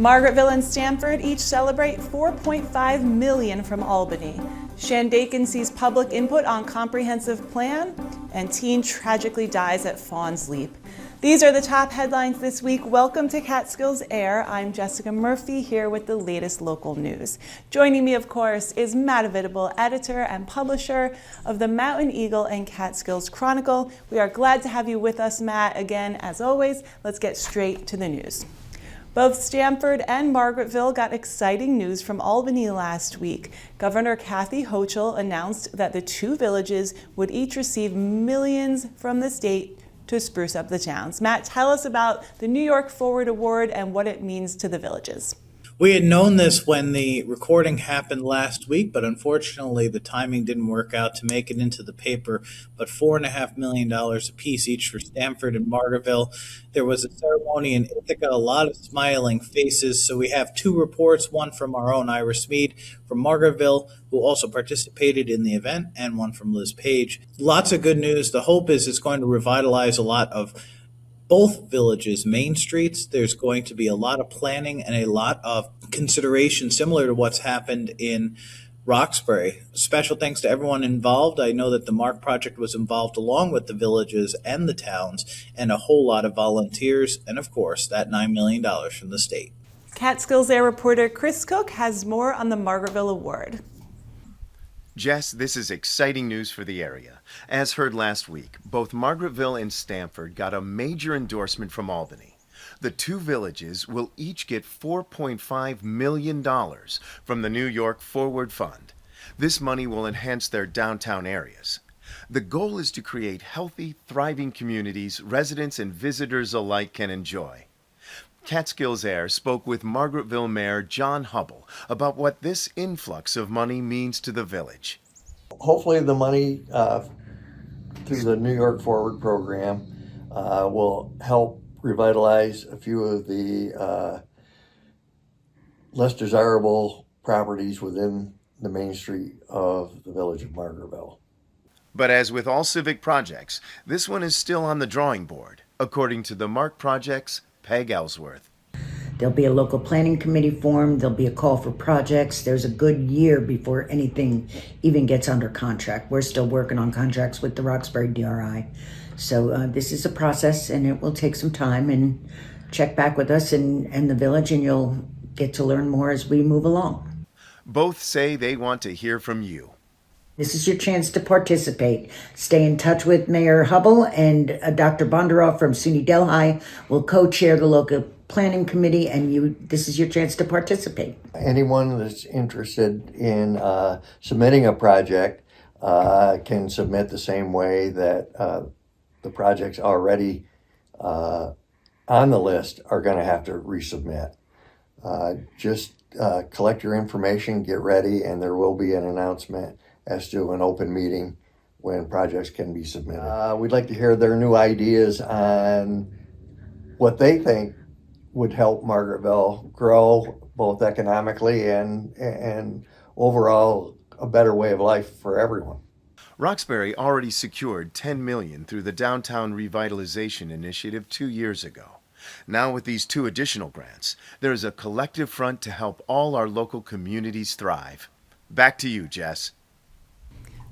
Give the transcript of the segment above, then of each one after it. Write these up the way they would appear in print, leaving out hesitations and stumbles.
Margaretville and Stamford each celebrate $4.5 million from Albany. Shandaken sees public input on comprehensive plan, and teen tragically dies at Fawn's Leap. These are the top headlines this week. Welcome to Catskills Air. I'm Jessica Murphy here with the latest local news. Joining me, of course, is Matt Avitable, editor and publisher of the Mountain Eagle and Catskills Chronicle. We are glad to have you with us, Matt. Again, as always, let's get straight to the news. Both Stamford and Margaretville got exciting news from Albany last week. Governor Kathy Hochul announced that the two villages would each receive millions from the state to spruce up the towns. Matt, tell us about the New York Forward Award and what it means to the villages. We had known this when the recording happened last week, but unfortunately the timing didn't work out to make it into the paper. But $4.5 million apiece, each for Stamford and Margaretville. There was a ceremony in Ithaca, a lot of smiling faces. So we have two reports, one from our own Iris Mead from Margaretville, who also participated in the event, and one from Liz Page. Lots of good news. The hope is it's going to revitalize a lot of both villages' main streets. There's going to be a lot of planning and a lot of consideration similar to what's happened in Roxbury. Special thanks to everyone involved. I know that the Mark Project was involved along with the villages and the towns, and a whole lot of volunteers, and of course that $9 million from the state. CatskillsAir reporter Chris Cook has more on the Margaretville Award. Jess, this is exciting news for the area. As heard last week, both Margaretville and Stamford got a major endorsement from Albany. The two villages will each get $4.5 million from the New York Forward Fund. This money will enhance their downtown areas. The goal is to create healthy, thriving communities residents and visitors alike can enjoy. CatskillsAir spoke with Margaretville Mayor John Hubble about what this influx of money means to the village. Hopefully the money through the New York Forward program will help revitalize a few of the less desirable properties within the main street of the village of Margaretville. But as with all civic projects, this one is still on the drawing board, according to the Mark Project's Peg Ellsworth. There'll be a local planning committee formed. There'll be a call for projects. There's a good year before anything even gets under contract. We're still working on contracts with the Roxbury DRI. So this is a process, and it will take some time. And check back with us and the village, and you'll get to learn more as we move along. Both say they want to hear from you. This is your chance to participate. Stay in touch with Mayor Hubble, and Dr. Bondaroff from SUNY Delhi will co-chair the local planning committee, and this is your chance to participate. Anyone that's interested in submitting a project can submit the same way that the projects already on the list are going to have to resubmit. Just collect your information, get ready, and there will be an announcement as to an open meeting when projects can be submitted. We'd like to hear their new ideas on what they think would help Margaretville grow both economically and overall a better way of life for everyone. Roxbury already secured $10 million through the Downtown Revitalization Initiative 2 years ago. Now with these two additional grants, there is a collective front to help all our local communities thrive. Back to you, Jess.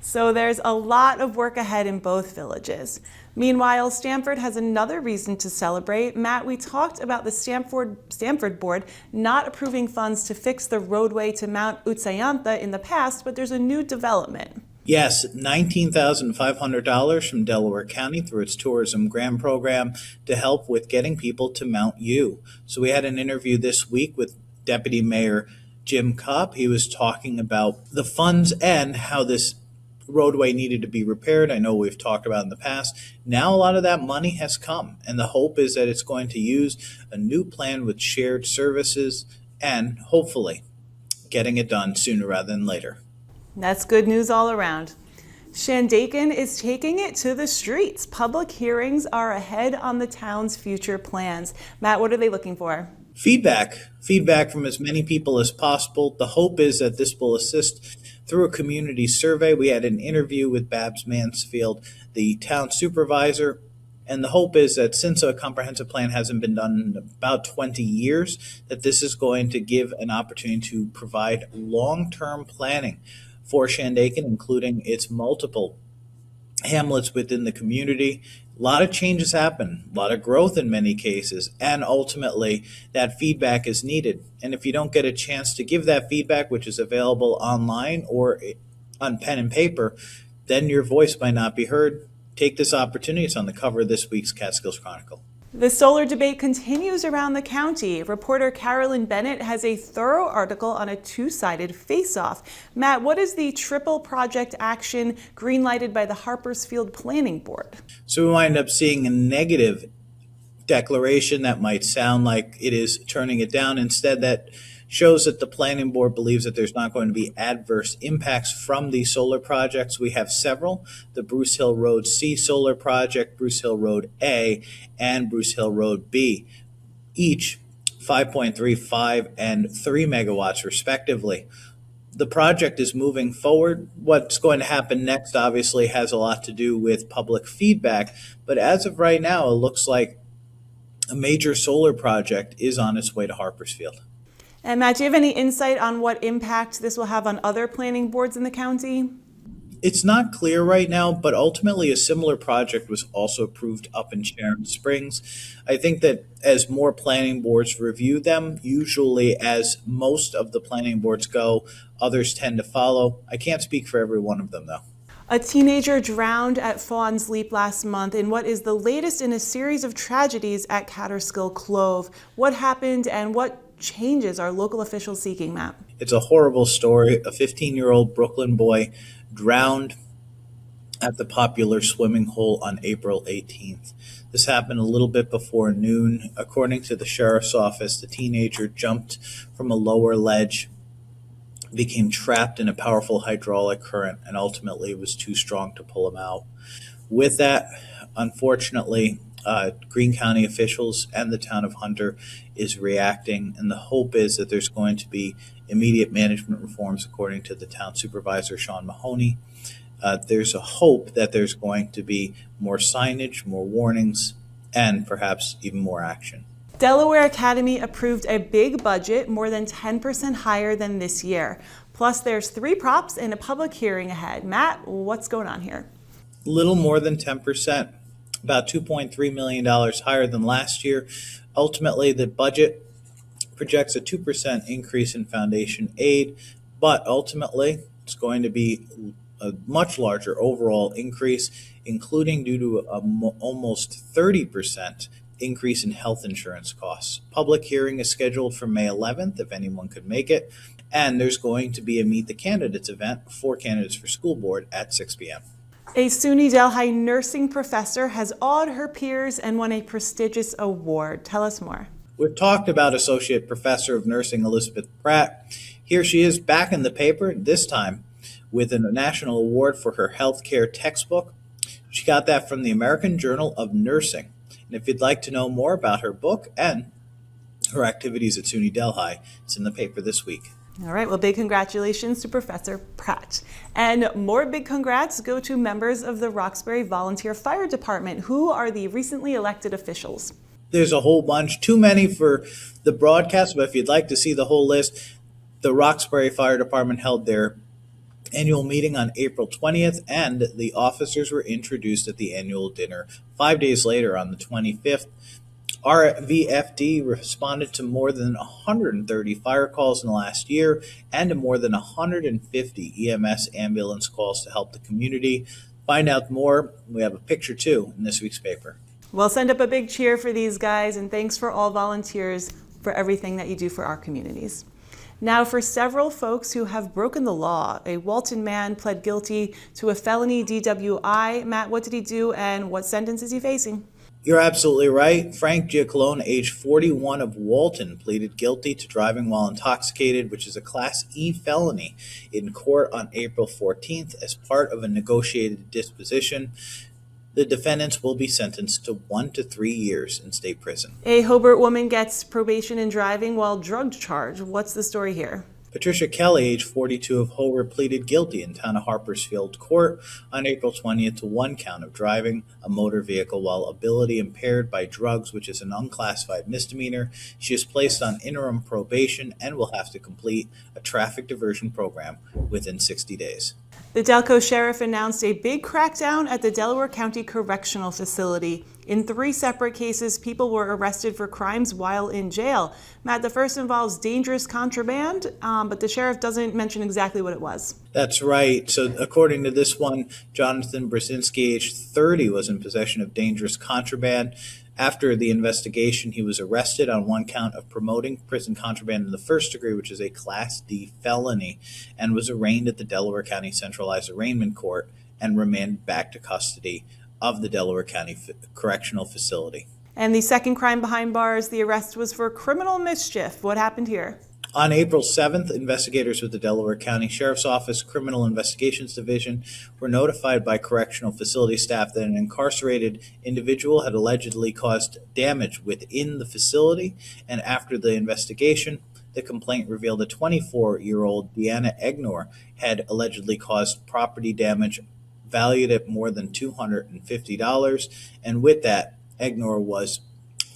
So there's a lot of work ahead in both villages. Meanwhile, Stamford has another reason to celebrate. Matt, we talked about the Stamford board not approving funds to fix the roadway to Mount Utsayantha in the past, but there's a new development. Yes, $19,500 from Delaware County through its tourism grant program to help with getting people to Mount U. So we had an interview this week with Deputy Mayor Jim Kopp. He was talking about the funds and how this roadway needed to be repaired. I know we've talked about in the past. Now a lot of that money has come, and the hope is that it's going to use a new plan with shared services and hopefully getting it done sooner rather than later. That's good news all around. Shandaken is taking it to the streets. Public hearings are ahead on the town's future plans. Matt, what are they looking for? Feedback from as many people as possible. The hope is that this will assist through a community survey. We had an interview with Babs Mansfield, the town supervisor, And the hope is that since a comprehensive plan hasn't been done in about 20 years, that this is going to give an opportunity to provide long-term planning for Shandaken, including its multiple hamlets within the community. A lot of changes happen, a lot of growth in many cases, and ultimately that feedback is needed. And if you don't get a chance to give that feedback, which is available online or on pen and paper, then your voice might not be heard. Take this opportunity. It's on the cover of this week's Catskills Chronicle. The solar debate continues around the county. Reporter Carolyn Bennett has a thorough article on a two-sided face-off. Matt, what is the triple project action green-lighted by the Harpersfield Planning Board? So we wind up seeing a negative declaration that might sound like it is turning it down. Instead, that shows that the planning board believes that there's not going to be adverse impacts from these solar projects. We have several: the Bruce Hill Road C solar project, Bruce Hill Road A, and Bruce Hill Road B, each 5.35 and 3 megawatts respectively. The project is moving forward. What's going to happen next obviously has a lot to do with public feedback, but as of right now, it looks like a major solar project is on its way to Harpersfield. And Matt, do you have any insight on what impact this will have on other planning boards in the county? It's not clear right now, but ultimately a similar project was also approved up in Sharon Springs. I think that as more planning boards review them, usually as most of the planning boards go, others tend to follow. I can't speak for every one of them, though. A teenager drowned at Fawn's Leap last month in what is the latest in a series of tragedies at Catskill Clove. What happened and what changes are local officials seeking, Matt? It's a horrible story. A 15-year-old Brooklyn boy drowned at the popular swimming hole on April 18th. This happened a little bit before noon. According to the sheriff's office, the teenager jumped from a lower ledge, became trapped in a powerful hydraulic current, and ultimately was too strong to pull him out. With that, unfortunately, Greene County officials and the town of Hunter is reacting, and the hope is that there's going to be immediate management reforms, according to the town supervisor, Sean Mahoney. There's a hope that there's going to be more signage, more warnings, and perhaps even more action. Delaware Academy approved a big budget, more than 10% higher than this year. Plus, there's 3 props and a public hearing ahead. Matt, what's going on here? Little more than 10%, about $2.3 million higher than last year. Ultimately, the budget projects a 2% increase in foundation aid, but ultimately it's going to be a much larger overall increase, including due to almost 30% increase in health insurance costs. Public hearing is scheduled for May 11th, if anyone could make it, and there's going to be a Meet the Candidates event for candidates for school board at 6 p.m. A SUNY Delhi nursing professor has awed her peers and won a prestigious award. Tell us more. We've talked about Associate Professor of Nursing Elizabeth Pratt. Here she is back in the paper, this time with a national award for her healthcare textbook. She got that from the American Journal of Nursing. And if you'd like to know more about her book and her activities at SUNY Delhi, it's in the paper this week. All right, well, big congratulations to Professor Pratt. And more big congrats go to members of the Roxbury Volunteer Fire Department. Who are the recently elected officials? There's a whole bunch, too many for the broadcast, but if you'd like to see the whole list, the Roxbury Fire Department held their annual meeting on April 20th, and the officers were introduced at the annual dinner 5 days later on the 25th. RVFD responded to more than 130 fire calls in the last year and to more than 150 EMS ambulance calls to help the community. Find out more. We have a picture, too, in this week's paper. Well, send up a big cheer for these guys, and thanks for all volunteers for everything that you do for our communities. Now, for several folks who have broken the law, a Walton man pled guilty to a felony DWI. Matt, what did he do, and what sentence is he facing? You're absolutely right. Frank Giacalone, age 41 of Walton, pleaded guilty to driving while intoxicated, which is a Class E felony, in court on April 14th as part of a negotiated disposition. The defendants will be sentenced to 1 to 3 years in state prison. A Hobart woman gets probation in driving while drug charged. What's the story here? Patricia Kelly, age 42 of Hobart, pleaded guilty in town of Harpersfield Court on April 20th to one count of driving a motor vehicle while ability impaired by drugs, which is an unclassified misdemeanor. She is placed on interim probation and will have to complete a traffic diversion program within 60 days. The Delco Sheriff announced a big crackdown at the Delaware County Correctional Facility. In 3 separate cases, people were arrested for crimes while in jail. Matt, the first involves dangerous contraband, but the sheriff doesn't mention exactly what it was. That's right. So according to this one, Jonathan Brzezinski, age 30, was in possession of dangerous contraband. After the investigation, he was arrested on one count of promoting prison contraband in the first degree, which is a Class D felony, and was arraigned at the Delaware County Centralized Arraignment Court and remanded back to custody of the Delaware County Correctional Facility. And the second crime behind bars, the arrest was for criminal mischief. What happened here? On April 7th, investigators with the Delaware County Sheriff's Office Criminal Investigations Division were notified by correctional facility staff that an incarcerated individual had allegedly caused damage within the facility, and after the investigation, the complaint revealed a 24-year-old Deanna Egnor had allegedly caused property damage valued at more than $250, and with that, Egnor was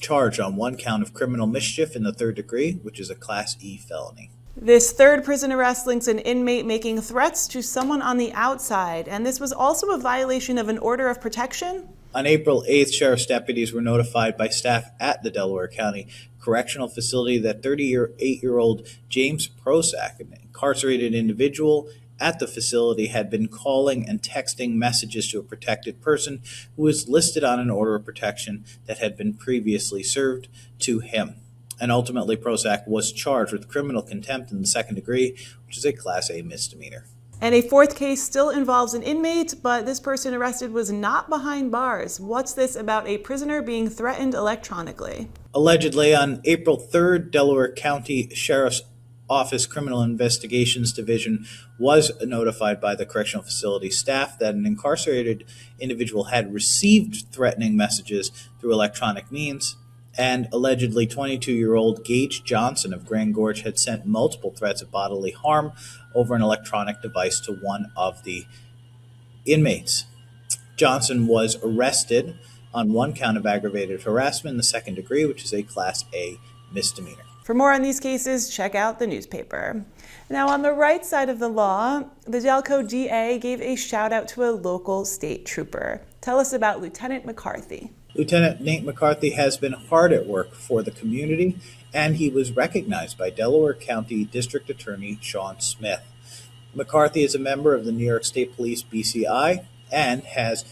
charged on one count of criminal mischief in the third degree, which is a Class E felony. This third prison arrest links an inmate making threats to someone on the outside, and this was also a violation of an order of protection. On April 8th, sheriff's deputies were notified by staff at the Delaware County Correctional Facility that 38-year-old James Prosak, an incarcerated individual at the facility, had been calling and texting messages to a protected person who was listed on an order of protection that had been previously served to him. And ultimately, Prosak was charged with criminal contempt in the second degree, which is a Class A misdemeanor. And a fourth case still involves an inmate, but this person arrested was not behind bars. What's this about a prisoner being threatened electronically? Allegedly, on April 3rd, Delaware County Sheriff's Office Criminal Investigations Division was notified by the correctional facility staff that an incarcerated individual had received threatening messages through electronic means, and allegedly 22-year-old Gage Johnson of Grand Gorge had sent multiple threats of bodily harm over an electronic device to one of the inmates. Johnson was arrested on one count of aggravated harassment in the second degree, which is a Class A misdemeanor. For more on these cases, check out the newspaper. Now, on the right side of the law, the Delco DA gave a shout out to a local state trooper. Tell us about Lieutenant McCarthy. Lieutenant Nate McCarthy has been hard at work for the community, and he was recognized by Delaware County District Attorney Sean Smith. McCarthy is a member of the New York State Police BCI and has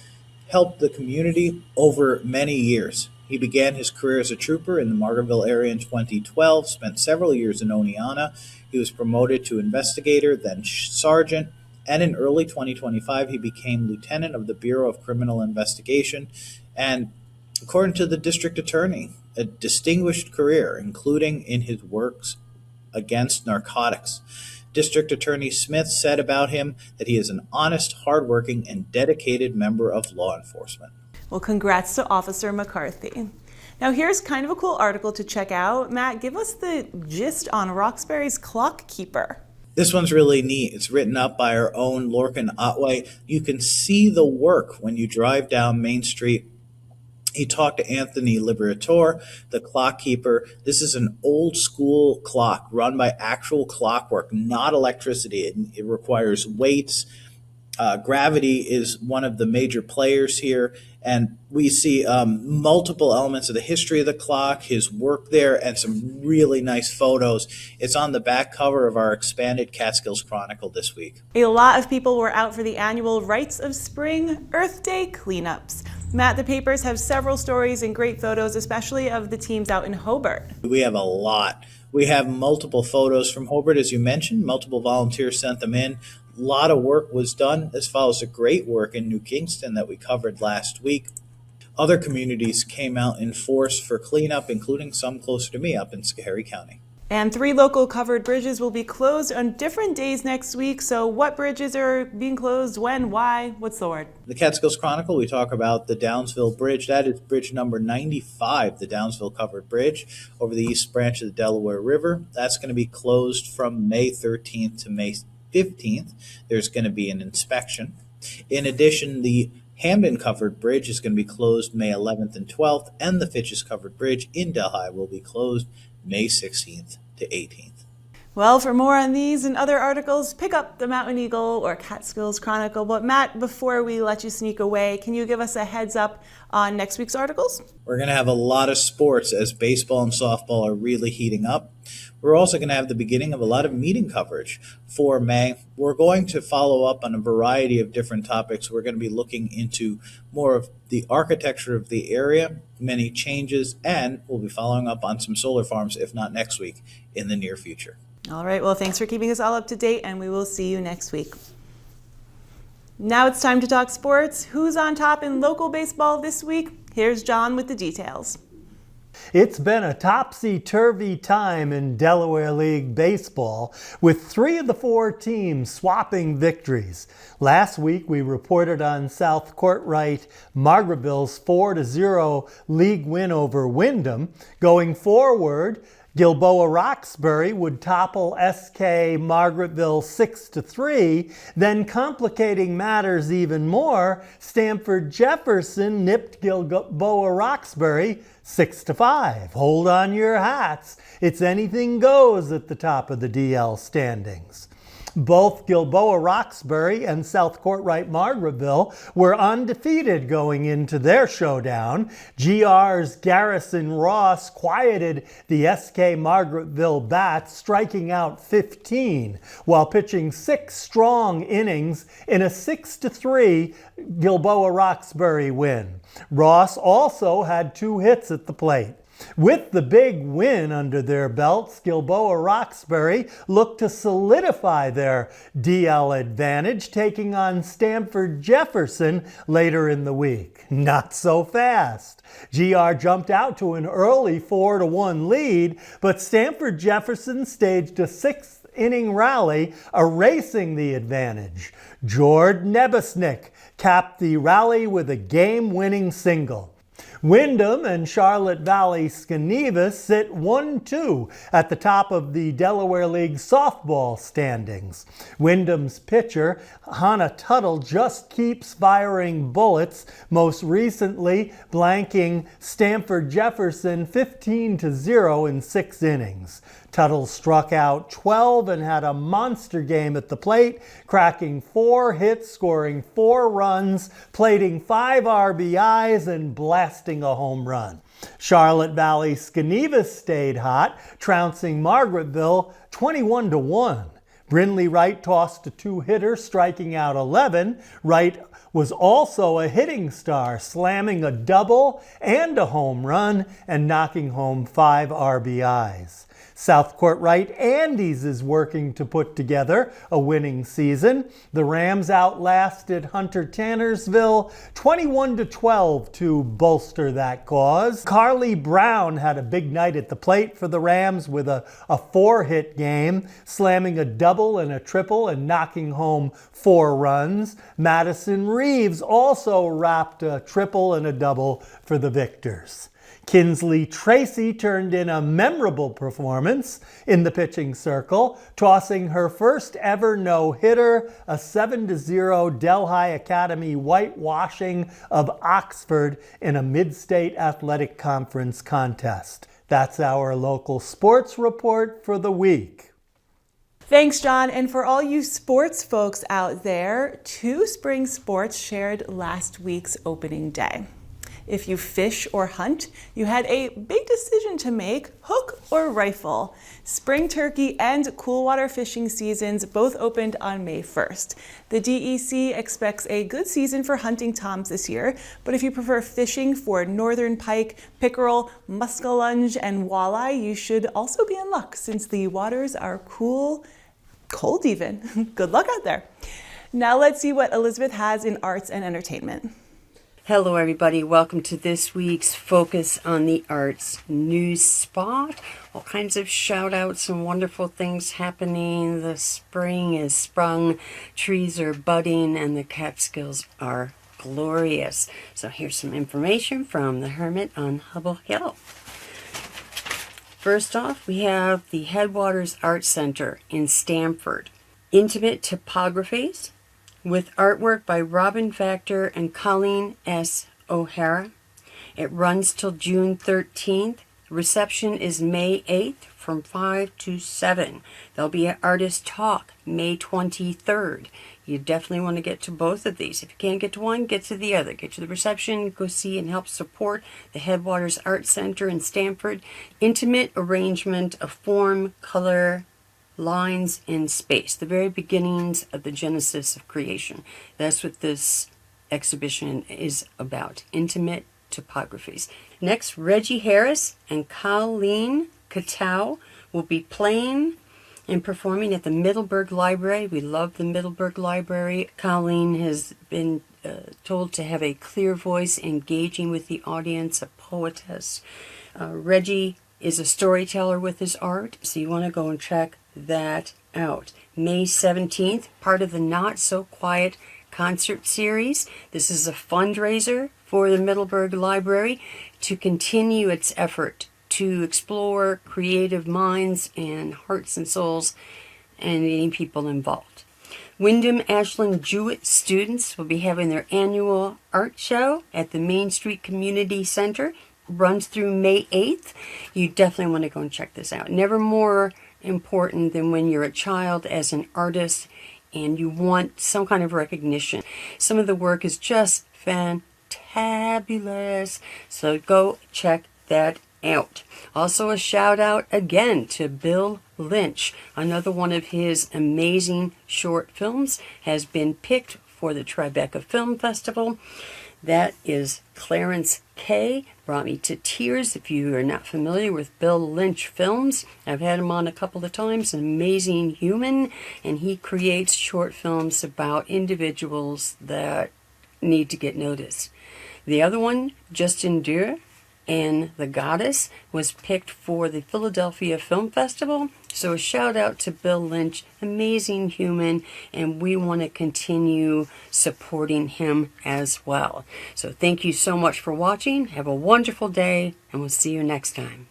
helped the community over many years. He began his career as a trooper in the Margaretville area in 2012, spent several years in Oneonta. He was promoted to investigator, then sergeant, and in early 2025, he became lieutenant of the Bureau of Criminal Investigation, and according to the district attorney, a distinguished career, including in his works against narcotics. District Attorney Smith said about him that he is an honest, hardworking, and dedicated member of law enforcement. Well, congrats to Officer McCarthy. Now, here's kind of a cool article to check out. Matt, give us the gist on Roxbury's clock keeper. This one's really neat. It's written up by our own Lorcan Otway. You can see the work when you drive down Main Street. He talked to Anthony Liberator, the clock keeper. This is an old school clock run by actual clockwork, not electricity. It requires weights. Gravity is one of the major players here, and we see multiple elements of the history of the clock, his work there, and some really nice photos. It's on the back cover of our expanded Catskills Chronicle this week. A lot of people were out for the annual Rites of Spring Earth Day cleanups. Matt, the papers have several stories and great photos, especially of the teams out in Hobart. We have a lot. We have multiple photos from Hobart, as you mentioned. Multiple volunteers sent them in. A lot of work was done, as follows the great work in New Kingston that we covered last week. Other communities came out in force for cleanup, including some closer to me up in Schoharie County. And 3 local covered bridges will be closed on different days next week. So what bridges are being closed, when, why? What's the word? The Catskills Chronicle, we talk about the Downsville Bridge. That is bridge number 95, the Downsville Covered Bridge over the east branch of the Delaware River. That's going to be closed from May 13th to May 15th. There's going to be an inspection. In addition, the Hamden Covered Bridge is going to be closed May 11th and 12th, and the Fitch's Covered Bridge in Delhi will be closed May 16th to 18th. Well, for more on these and other articles, pick up the Mountain Eagle or Catskills Chronicle. But Matt, before we let you sneak away, can you give us a heads up on next week's articles? We're going to have a lot of sports as baseball and softball are really heating up. We're also going to have the beginning of a lot of meeting coverage for May. We're going to follow up on a variety of different topics. We're going to be looking into more of the architecture of the area, many changes, and we'll be following up on some solar farms, if not next week, in the near future. All right, well, thanks for keeping us all up to date, and we will see you next week. Now it's time to talk sports. Who's on top in local baseball this week? Here's John with the details. It's been a topsy-turvy time in Delaware League baseball, with 3 of the 4 teams swapping victories. Last week, we reported on South Courtright Margaretville's 4-0 league win over Windham. Going forward, Gilboa Roxbury would topple SK Margaretville 6-3. Then, complicating matters even more, Stamford Jefferson nipped Gilboa Roxbury 6-5. Hold on your hats. It's anything goes at the top of the DL standings. Both Gilboa Roxbury and South Courtright Margaretville were undefeated going into their showdown. GR's Garrison Ross quieted the SK Margaretville bats, striking out 15 while pitching 6 strong innings in a 6-3 Gilboa Roxbury win. Ross also had 2 hits at the plate. With the big win under their belts, Gilboa Roxbury looked to solidify their DL advantage, taking on Stamford Jefferson later in the week. Not so fast. GR jumped out to an early 4-1 lead, but Stamford Jefferson staged a 6th inning rally, erasing the advantage. Jord Nebesnik capped the rally with a game-winning single. Windham and Charlotte Valley Skenevas sit 1-2 at the top of the Delaware League softball standings. Wyndham's pitcher, Hannah Tuttle, just keeps firing bullets, most recently blanking Stamford Jefferson 15-0 in 6 innings. Tuttle struck out 12 and had a monster game at the plate, cracking 4 hits, scoring 4 runs, plating 5 RBIs, and blasting a home run. Charlotte Valley Skenevas stayed hot, trouncing Margaretville 21-1. Brindley Wright tossed a 2-hitter, striking out 11. Wright was also a hitting star, slamming a double and a home run and knocking home 5 RBIs. South Courtright Andes is working to put together a winning season. The Rams outlasted Hunter Tannersville 21-12 to bolster that cause. Carly Brown had a big night at the plate for the Rams with a 4-hit game, slamming a double and a triple and knocking home 4 runs. Madison Reeves also wrapped a triple and a double for the Victors. Kinsley Tracy turned in a memorable performance in the pitching circle, tossing her first ever no-hitter, a 7-0 Delhi Academy whitewashing of Oxford in a Mid-State Athletic Conference contest. That's our local sports report for the week. Thanks, John. And for all you sports folks out there, 2 spring sports shared last week's opening day. If you fish or hunt, you had a big decision to make, hook or rifle. Spring turkey and cool water fishing seasons both opened on May 1st. The DEC expects a good season for hunting toms this year, but if you prefer fishing for northern pike, pickerel, muskellunge, and walleye, you should also be in luck since the waters are cool, cold even. Good luck out there. Now let's see what Elizabeth has in arts and entertainment. Hello everybody, welcome to this week's Focus on the Arts news spot. All kinds of shout outs and wonderful things happening. The spring is sprung, trees are budding, and the Catskills are glorious. So here's some information from the Hermit on Hubble Hill. First off, we have the Headwaters Art Center in Stamford. Intimate topographies with artwork by Robin Factor and Colleen S. O'Hara. It runs till June 13th. Reception is May 8th from 5 to 7. There'll be an artist talk May 23rd. You definitely want to get to both of these. If you can't get to one, get to the other. Get to the reception, go see and help support the Headwaters Art Center in Stamford. Intimate arrangement of form, color, lines, and space. The very beginnings of the genesis of creation. That's what this exhibition is about. Intimate topographies. Next, Reggie Harris and Colleen Katow will be playing and performing at the Middleburg Library. We love the Middleburg Library. Colleen has been told to have a clear voice, engaging with the audience, a poetess. Reggie is a storyteller with his art, so you want to go and check that out. May 17th, part of the Not So Quiet concert series. This is a fundraiser for the Middleburg Library to continue its effort to explore creative minds and hearts and souls and getting people involved. Wyndham Ashland Jewett students will be having their annual art show at the Main Street Community Center. Runs through May 8th. You definitely want to go and check this out. Never more important than when you're a child as an artist and you want some kind of recognition. Some of the work is just fantabulous. So go check that out. Also a shout out again to Bill Lynch. Another one of his amazing short films has been picked for the Tribeca Film Festival. That is Clarence K. Brought me to tears. If you are not familiar with Bill Lynch films, I've had him on a couple of times. An amazing human, and he creates short films about individuals that need to get noticed. The other one, Justin Dure and The Goddess, was picked for the Philadelphia Film Festival. So a shout out to Bill Lynch, amazing human, and we want to continue supporting him as well. So thank you so much for watching. Have a wonderful day, and we'll see you next time.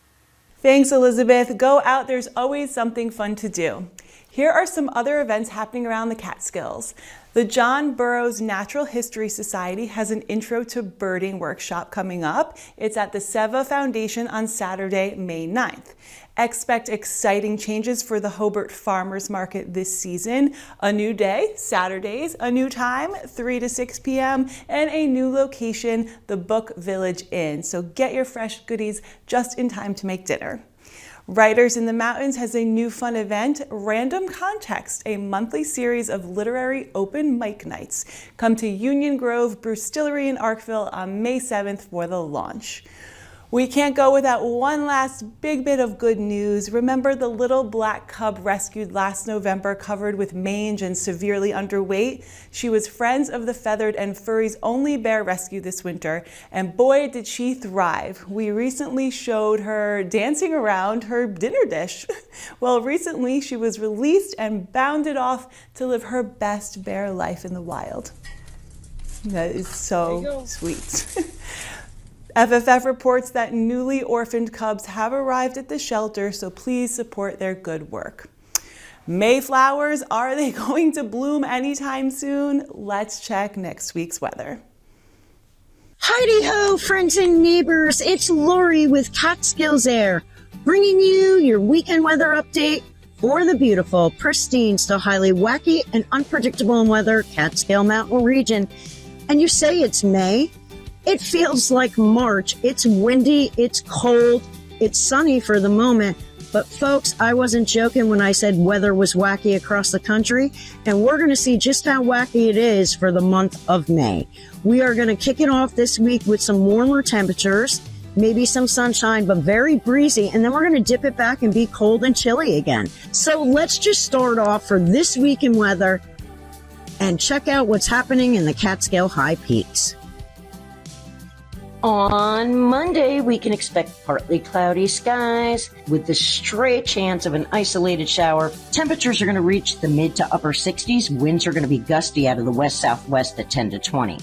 Thanks, Elizabeth. Go out, there's always something fun to do. Here are some other events happening around the Catskills. The John Burroughs Natural History Society has an Intro to Birding workshop coming up. It's at the Seva Foundation on Saturday, May 9th. Expect exciting changes for the Hobart Farmers Market this season. A new day, Saturdays, a new time, 3 to 6 p.m., and a new location, the Book Village Inn. So get your fresh goodies just in time to make dinner. Writers in the Mountains has a new fun event, Random Context, a monthly series of literary open mic nights. Come to Union Grove Brewstillery in Arkville on May 7th for the launch. We can't go without one last big bit of good news. Remember the little black cub rescued last November, covered with mange and severely underweight? She was Friends of the Feathered and Furry's only bear rescue this winter, and boy did she thrive. We recently showed her dancing around her dinner dish. Well, recently she was released and bounded off to live her best bear life in the wild. That is so sweet. FFF reports that newly orphaned cubs have arrived at the shelter, so please support their good work. Mayflowers, are they going to bloom anytime soon? Let's check next week's weather. Heidi-ho, friends and neighbors, it's Lori with CatskillsAir, bringing you your weekend weather update for the beautiful, pristine, still highly wacky and unpredictable in weather Catskill Mountain region. And you say it's May? It feels like March. It's windy, it's cold, it's sunny for the moment. But folks, I wasn't joking when I said weather was wacky across the country, and we're going to see just how wacky it is for the month of May. We are going to kick it off this week with some warmer temperatures, maybe some sunshine, but very breezy, and then we're going to dip it back and be cold and chilly again. So let's just start off for this week in weather and check out what's happening in the Catskill High Peaks. On Monday, we can expect partly cloudy skies with the stray chance of an isolated shower. Temperatures are going to reach the mid to upper 60s. Winds are going to be gusty out of the west-southwest at 10 to 20.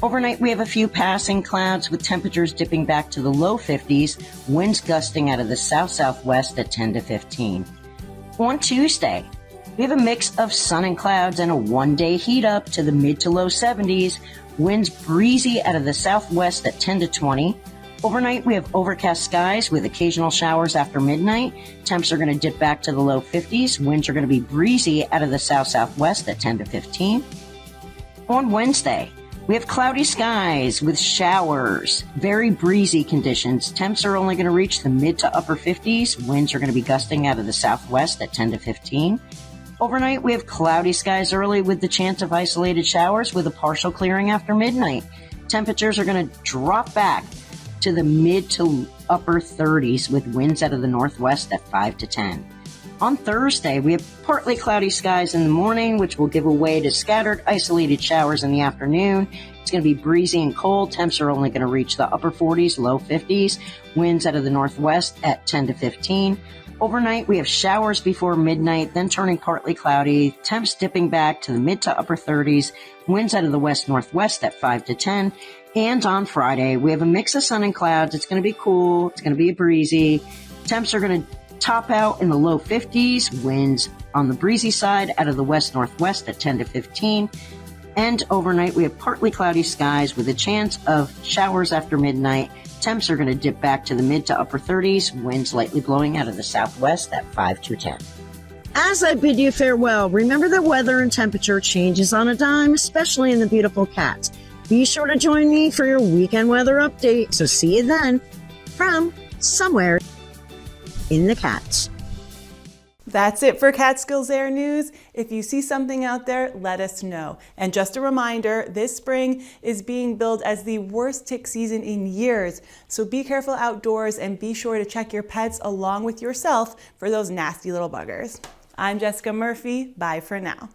Overnight, we have a few passing clouds with temperatures dipping back to the low 50s. Winds gusting out of the south-southwest at 10 to 15. On Tuesday, we have a mix of sun and clouds and a one-day heat up to the mid to low 70s. Winds breezy out of the southwest at 10 to 20. Overnight, we have overcast skies with occasional showers after midnight. Temps are going to dip back to the low 50s. Winds are going to be breezy out of the south-southwest at 10 to 15. On Wednesday, we have cloudy skies with showers, very breezy conditions. Temps are only going to reach the mid to upper 50s. Winds are going to be gusting out of the southwest at 10 to 15. Overnight, we have cloudy skies early with the chance of isolated showers with a partial clearing after midnight. Temperatures are going to drop back to the mid to upper 30s with winds out of the northwest at 5 to 10. On Thursday, we have partly cloudy skies in the morning, which will give way to scattered isolated showers in the afternoon. It's going to be breezy and cold. Temps are only going to reach the upper 40s, low 50s. Winds out of the northwest at 10 to 15. Overnight, we have showers before midnight, then turning partly cloudy, temps dipping back to the mid to upper 30s, winds out of the west-northwest at 5 to 10. And on Friday, we have a mix of sun and clouds. It's going to be cool. It's going to be breezy. Temps are going to top out in the low 50s, winds on the breezy side out of the west-northwest at 10 to 15. And overnight, we have partly cloudy skies with a chance of showers after midnight. Temps are going to dip back to the mid to upper 30s, winds lightly blowing out of the southwest at 5 to 10. As I bid you farewell, remember that weather and temperature changes on a dime, especially in the beautiful Cats. Be sure to join me for your weekend weather update. So see you then from somewhere in the Cats. That's it for CatskillsAir News. If you see something out there, let us know. And just a reminder, this spring is being billed as the worst tick season in years. So be careful outdoors and be sure to check your pets along with yourself for those nasty little buggers. I'm Jessica Murphy. Bye for now.